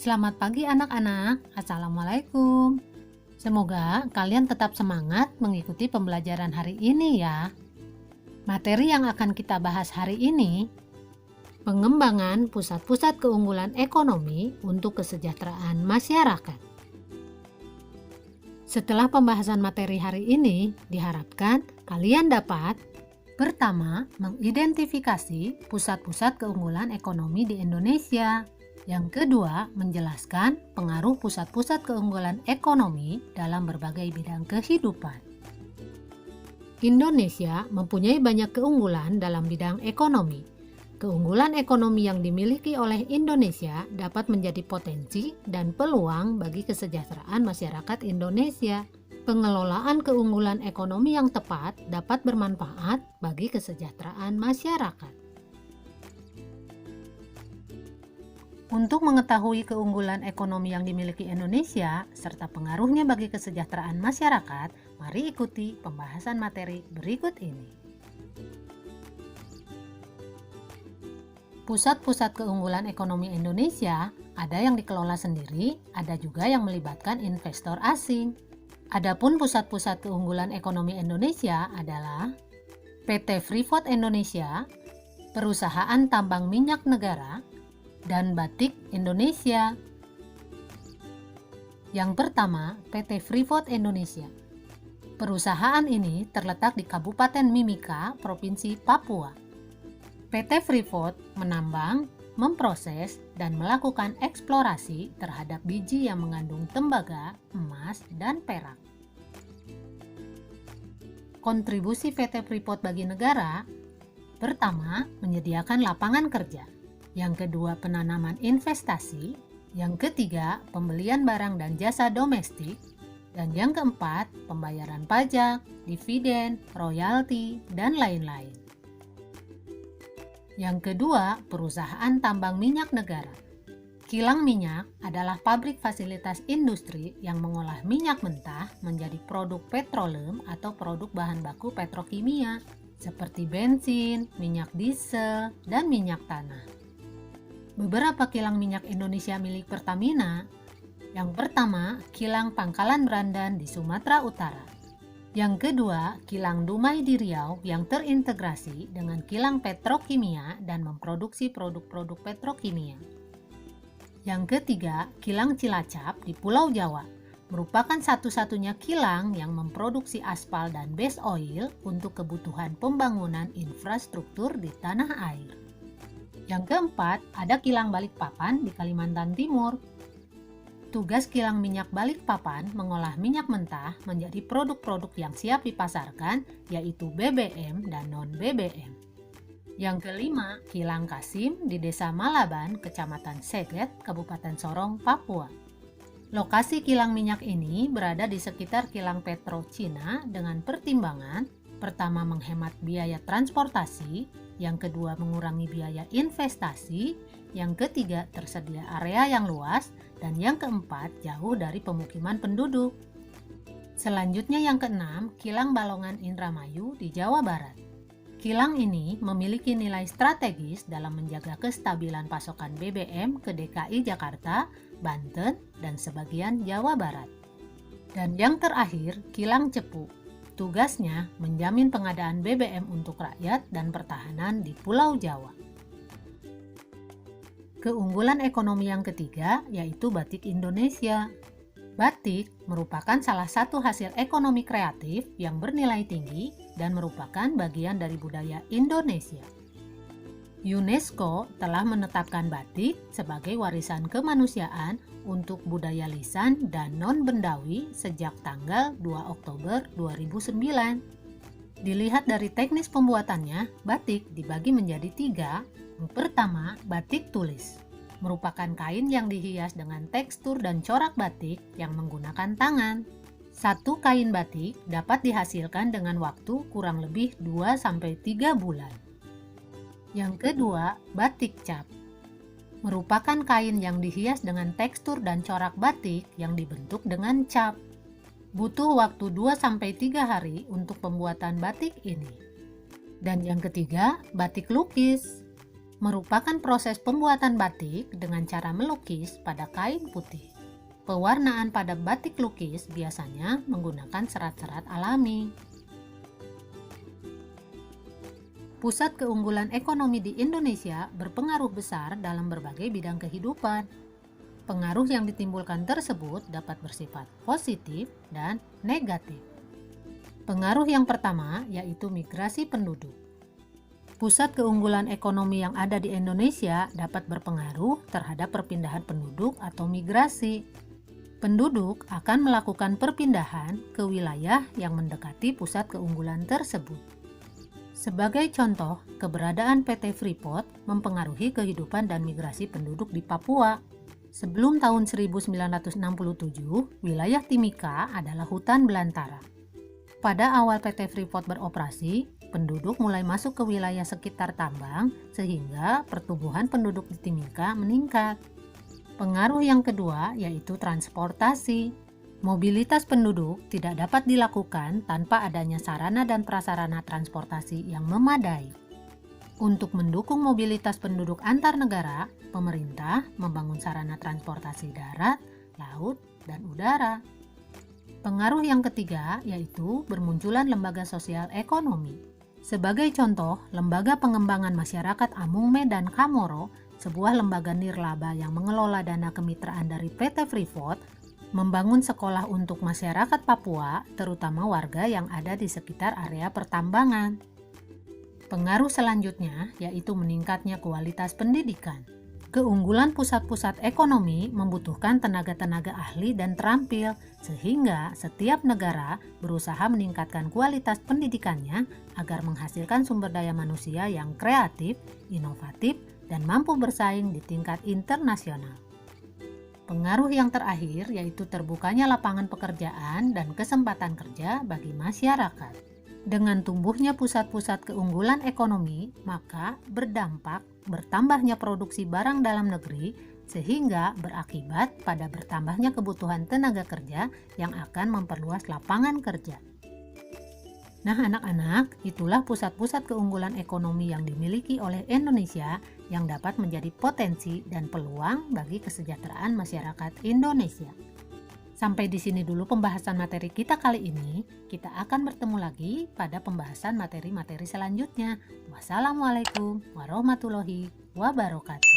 Selamat pagi anak-anak, Assalamualaikum. Semoga kalian tetap semangat mengikuti pembelajaran hari ini ya. Materi yang akan kita bahas hari ini, pengembangan pusat-pusat keunggulan ekonomi untuk kesejahteraan masyarakat. Setelah pembahasan materi hari ini, diharapkan kalian dapat pertama, mengidentifikasi pusat-pusat keunggulan ekonomi di Indonesia. Yang kedua, menjelaskan pengaruh pusat-pusat keunggulan ekonomi dalam berbagai bidang kehidupan. Indonesia mempunyai banyak keunggulan dalam bidang ekonomi. Keunggulan ekonomi yang dimiliki oleh Indonesia dapat menjadi potensi dan peluang bagi kesejahteraan masyarakat Indonesia. Pengelolaan keunggulan ekonomi yang tepat dapat bermanfaat bagi kesejahteraan masyarakat. Untuk mengetahui keunggulan ekonomi yang dimiliki Indonesia serta pengaruhnya bagi kesejahteraan masyarakat, mari ikuti pembahasan materi berikut ini. Pusat-pusat keunggulan ekonomi Indonesia ada yang dikelola sendiri, ada juga yang melibatkan investor asing. Adapun pusat-pusat keunggulan ekonomi Indonesia adalah PT Freeport Indonesia, Perusahaan Tambang Minyak Negara, dan Batik Indonesia. Yang pertama, PT Freeport Indonesia. Perusahaan ini terletak di Kabupaten Mimika, Provinsi Papua. PT Freeport menambang, memproses, dan melakukan eksplorasi terhadap biji yang mengandung tembaga, emas, dan perak. Kontribusi PT Freeport bagi negara, pertama, menyediakan lapangan kerja. Yang kedua, penanaman investasi. Yang ketiga, pembelian barang dan jasa domestik. Dan yang keempat, pembayaran pajak, dividen, royalti, dan lain-lain. Yang kedua, perusahaan tambang minyak negara. Kilang minyak adalah pabrik fasilitas industri yang mengolah minyak mentah menjadi produk petroleum atau produk bahan baku petrokimia, seperti bensin, minyak diesel, dan minyak tanah. Beberapa kilang minyak Indonesia milik Pertamina. Yang pertama, kilang Pangkalan Brandan di Sumatera Utara. Yang kedua, kilang Dumai di Riau yang terintegrasi dengan kilang petrokimia dan memproduksi produk-produk petrokimia. Yang ketiga, kilang Cilacap di Pulau Jawa, merupakan satu-satunya kilang yang memproduksi aspal dan base oil untuk kebutuhan pembangunan infrastruktur di tanah air. Yang keempat, ada kilang Balikpapan di Kalimantan Timur. Tugas kilang minyak Balikpapan mengolah minyak mentah menjadi produk-produk yang siap dipasarkan, yaitu BBM dan non-BBM. Yang kelima, kilang Kasim di Desa Malaban, Kecamatan Seget, Kabupaten Sorong, Papua. Lokasi kilang minyak ini berada di sekitar kilang Petro Cina dengan pertimbangan pertama, menghemat biaya transportasi, yang kedua, mengurangi biaya investasi, yang ketiga, tersedia area yang luas, dan yang keempat, jauh dari pemukiman penduduk. Selanjutnya yang keenam, kilang Balongan Indramayu di Jawa Barat. Kilang ini memiliki nilai strategis dalam menjaga kestabilan pasokan BBM ke DKI Jakarta, Banten, dan sebagian Jawa Barat. Dan yang terakhir, kilang Cepu. Tugasnya menjamin pengadaan BBM untuk rakyat dan pertahanan di Pulau Jawa. Keunggulan ekonomi yang ketiga yaitu Batik Indonesia. Batik merupakan salah satu hasil ekonomi kreatif yang bernilai tinggi dan merupakan bagian dari budaya Indonesia. UNESCO telah menetapkan batik sebagai warisan kemanusiaan untuk budaya lisan dan non-bendawi sejak tanggal 2 Oktober 2009. Dilihat dari teknis pembuatannya, batik dibagi menjadi 3. Yang pertama, batik tulis. Merupakan kain yang dihias dengan tekstur dan corak batik yang menggunakan tangan. Satu kain batik dapat dihasilkan dengan waktu kurang lebih 2-3 bulan. Yang kedua, batik cap. Merupakan kain yang dihias dengan tekstur dan corak batik yang dibentuk dengan cap. Butuh waktu 2-3 hari untuk pembuatan batik ini. Dan yang ketiga, batik lukis. merupakan proses pembuatan batik dengan cara melukis pada kain putih. Pewarnaan pada batik lukis biasanya menggunakan serat-serat alami. Pusat keunggulan ekonomi di Indonesia berpengaruh besar dalam berbagai bidang kehidupan. Pengaruh yang ditimbulkan tersebut dapat bersifat positif dan negatif. Pengaruh yang pertama yaitu migrasi penduduk. Pusat keunggulan ekonomi yang ada di Indonesia dapat berpengaruh terhadap perpindahan penduduk atau migrasi. Penduduk akan melakukan perpindahan ke wilayah yang mendekati pusat keunggulan tersebut. Sebagai contoh, keberadaan PT Freeport mempengaruhi kehidupan dan migrasi penduduk di Papua. Sebelum tahun 1967, wilayah Timika adalah hutan belantara. Pada awal PT Freeport beroperasi, penduduk mulai masuk ke wilayah sekitar tambang sehingga pertumbuhan penduduk di Timika meningkat. Pengaruh yang kedua yaitu transportasi. Mobilitas penduduk tidak dapat dilakukan tanpa adanya sarana dan prasarana transportasi yang memadai. Untuk mendukung mobilitas penduduk antar negara, pemerintah membangun sarana transportasi darat, laut, dan udara. Pengaruh yang ketiga yaitu bermunculan lembaga sosial ekonomi. Sebagai contoh, Lembaga Pengembangan Masyarakat Amungme dan Kamoro, sebuah lembaga nirlaba yang mengelola dana kemitraan dari PT Freeport, membangun sekolah untuk masyarakat Papua, terutama warga yang ada di sekitar area pertambangan. Pengaruh selanjutnya yaitu meningkatnya kualitas pendidikan. Keunggulan pusat-pusat ekonomi membutuhkan tenaga-tenaga ahli dan terampil, sehingga setiap negara berusaha meningkatkan kualitas pendidikannya agar menghasilkan sumber daya manusia yang kreatif, inovatif, dan mampu bersaing di tingkat internasional. Pengaruh yang terakhir yaitu terbukanya lapangan pekerjaan dan kesempatan kerja bagi masyarakat. Dengan tumbuhnya pusat-pusat keunggulan ekonomi, maka berdampak bertambahnya produksi barang dalam negeri sehingga berakibat pada bertambahnya kebutuhan tenaga kerja yang akan memperluas lapangan kerja. Nah anak-anak, itulah pusat-pusat keunggulan ekonomi yang dimiliki oleh Indonesia yang dapat menjadi potensi dan peluang bagi kesejahteraan masyarakat Indonesia. Sampai di sini dulu pembahasan materi kita kali ini. Kita akan bertemu lagi pada pembahasan materi-materi selanjutnya. Wassalamualaikum warahmatullahi wabarakatuh.